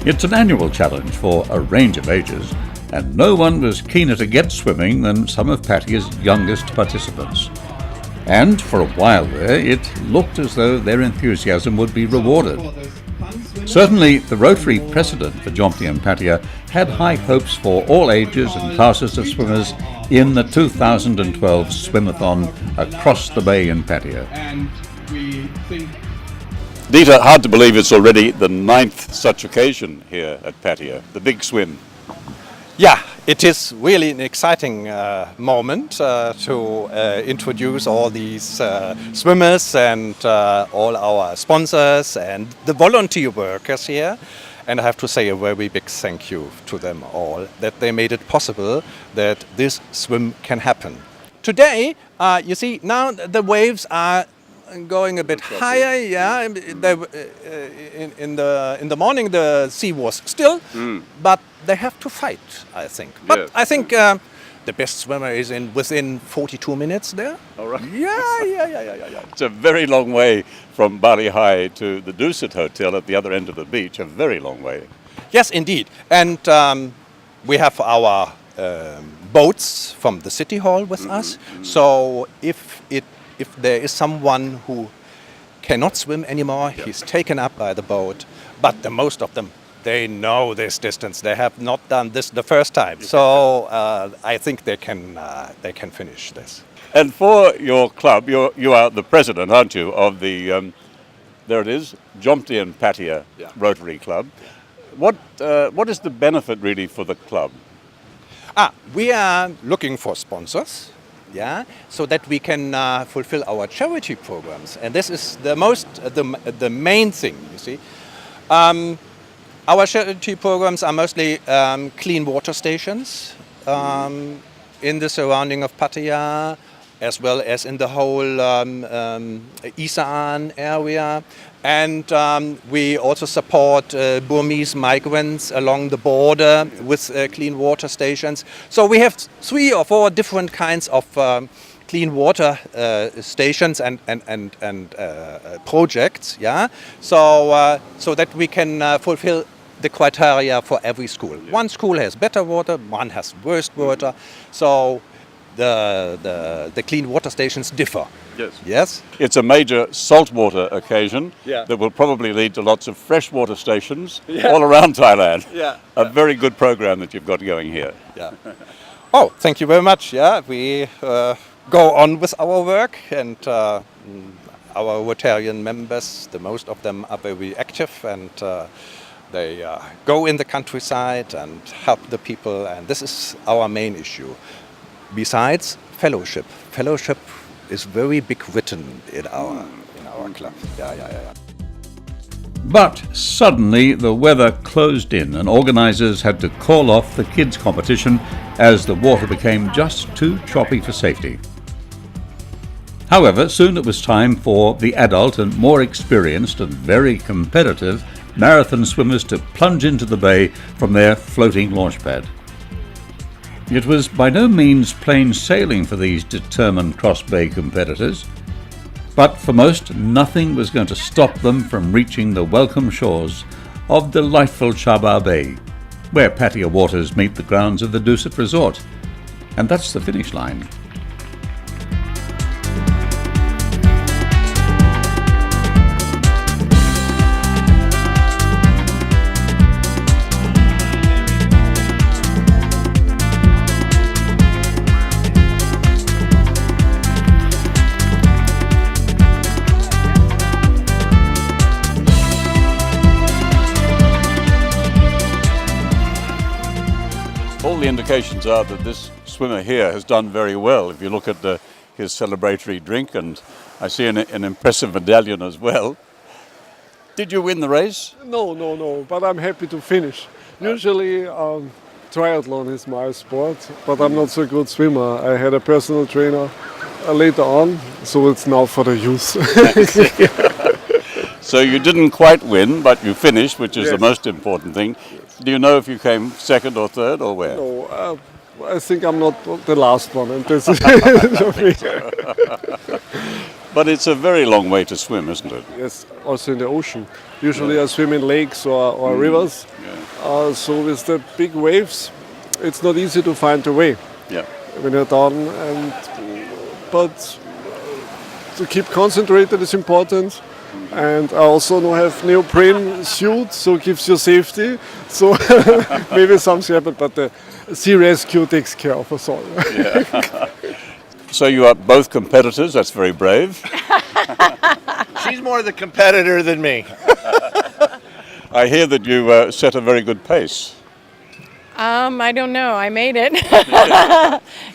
It's an annual challenge for a range of ages, and no one was keener to get swimming than some of Pattaya's youngest participants. And for a while there, it looked as though their enthusiasm would be rewarded. Certainly, the Rotary president for Jomtien Pattaya had high hopes for all ages and classes of swimmers in the 2012 Swimathon across the bay in Pattaya. Dieter, hard to believe it's already the 9th such occasion here at Pattaya, the big swim. Yeah, it is really an exciting moment to introduce all these swimmers and all our sponsors and the volunteer workers here. And I have to say a very big thank you to them all that they made it possible that this swim can happen. Today, you see, now the waves are going a bit higher. Yeah, in the morning the sea was still, but they have to fight, I think. But Yes. I think the best swimmer is within 42 minutes there. All right. Yeah. It's a very long way from Bali High to the Dusit Hotel at the other end of the beach, a very long way. Yes, indeed. And we have our boats from the city hall with us. So if there is someone who cannot swim anymore, he's taken up by the boat. But the most of them, they know this distance. They have not done this the first time. So I think they can finish this. And for your club, you are the president, aren't you, of the, there it is, Jomtien Pattaya Rotary Club. What is the benefit really for the club? We are looking for sponsors, so that we can fulfill our charity programs, and this is the main thing. You see, our charity programs are mostly clean water stations in the surrounding of Pattaya, as well as in the whole Isaan area. And we also support Burmese migrants along the border with clean water stations. So we have 3 or 4 different kinds of clean water stations and projects. So that we can fulfill the criteria for every school. One school has better water, one has worse water. So the clean water stations differ. Yes. It's a major saltwater occasion that will probably lead to lots of freshwater stations all around Thailand. A very good program that you've got going here. Oh, thank you very much. We go on with our work, and our Rotarian members, the most of them are very active, and they go in the countryside and help the people, and this is our main issue. Besides fellowship is very big written in our club. But suddenly the weather closed in and organisers had to call off the kids' competition as the water became just too choppy for safety. However, soon it was time for the adult and more experienced and very competitive marathon swimmers to plunge into the bay from their floating launch pad. It was by no means plain sailing for these determined cross-bay competitors, but for most, nothing was going to stop them from reaching the welcome shores of delightful Choppy Bay, where Pattaya waters meet the grounds of the Dusit Resort. And that's the finish line. All the indications are that this swimmer here has done very well. If you look at his celebratory drink, and I see an impressive medallion as well. Did you win the race? No, but I'm happy to finish. Usually triathlon is my sport, but I'm not so good swimmer. I had a personal trainer later on, so it's now for the youth. So you didn't quite win, but you finished, which is the most important thing. Do you know if you came second or third or where? No, I think I'm not the last one, and this is But it's a very long way to swim, isn't it? yes, also in the ocean. Usually I swim in lakes or rivers, So with the big waves, it's not easy to find a way Yeah. when you're down. But to keep concentrated is important. And I also now have neoprene suit, so it gives you safety. So maybe something happened, but the sea rescue takes care of us all. So you are both competitors. That's very brave. She's more the competitor than me. I hear that you set a very good pace. I don't know. I made it.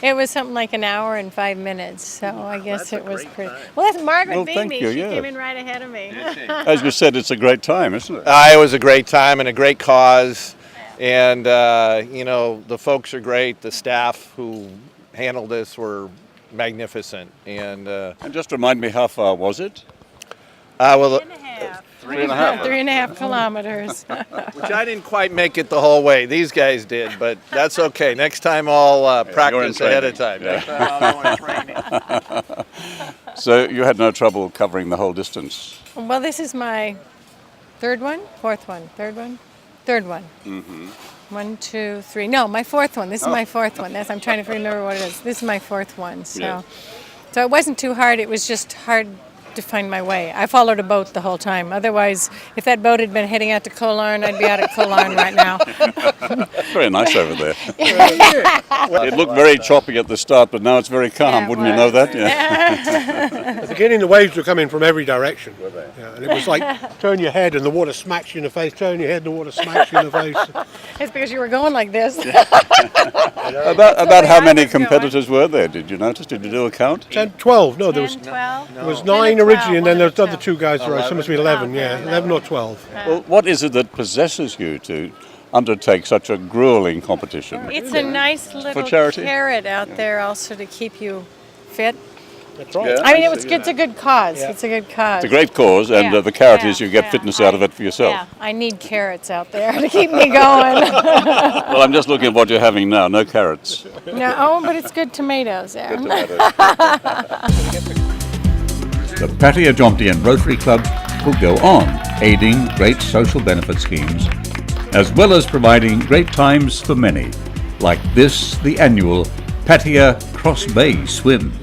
It was something like an hour and 5 minutes, so I guess it was pretty. Well, that's Margaret Well, beat thank me. you, She yeah. came in right ahead of me. As you said, it's a great time, isn't it? It was a great time and a great cause. And, the folks are great. The staff who handled this were magnificent. And, And just remind me, how far was it? well, 3.5. 3.5 kilometers. which I didn't quite make it the whole way. These guys did, but that's okay. Next time I'll practice ahead of time. Yeah. Next time I'll go in training. So you had no trouble covering the whole distance? Well, this is my third one. Mm-hmm. 1, 2, 3. No, my fourth one. This is my fourth one. I'm trying to remember what it is. This is my fourth one. So it wasn't too hard. It was just hard to find my way. I followed a boat the whole time. Otherwise, if that boat had been heading out to Kolarn, I'd be out at Kolarn right now. Very nice over there. It looked very choppy at the start, but now it's very calm. Yeah, it Wouldn't you know was. that? Yeah. At the beginning, the waves were coming from every direction. Yeah, and it was like, turn your head and the water smacks you in the face, turn your head and the water smacks you in the face. It's because you were going like this. About how I many was going. competitors were there? Did you notice? Did you do a count? 10, 12, no, there was 12? there was 10 9 or 12, originally, and then one of there's the the other 2 guys were, so it must be 11, yeah, 11 or 12. Well, what is it that possesses you to undertake such a grueling competition? It's a nice little charity? carrot out there also to keep you fit. That's right. I mean, it's a good cause. It's a good cause. It's a great cause, and the carrot is you get fitness out of it for yourself. Yeah, I need carrots out there to keep me going. Well, I'm just looking at what you're having now. No carrots. No, but it's good tomatoes there. The Pattaya-Jomtien Rotary Club will go on aiding great social benefit schemes, as well as providing great times for many, like this, the annual Pattaya Cross Bay Swim.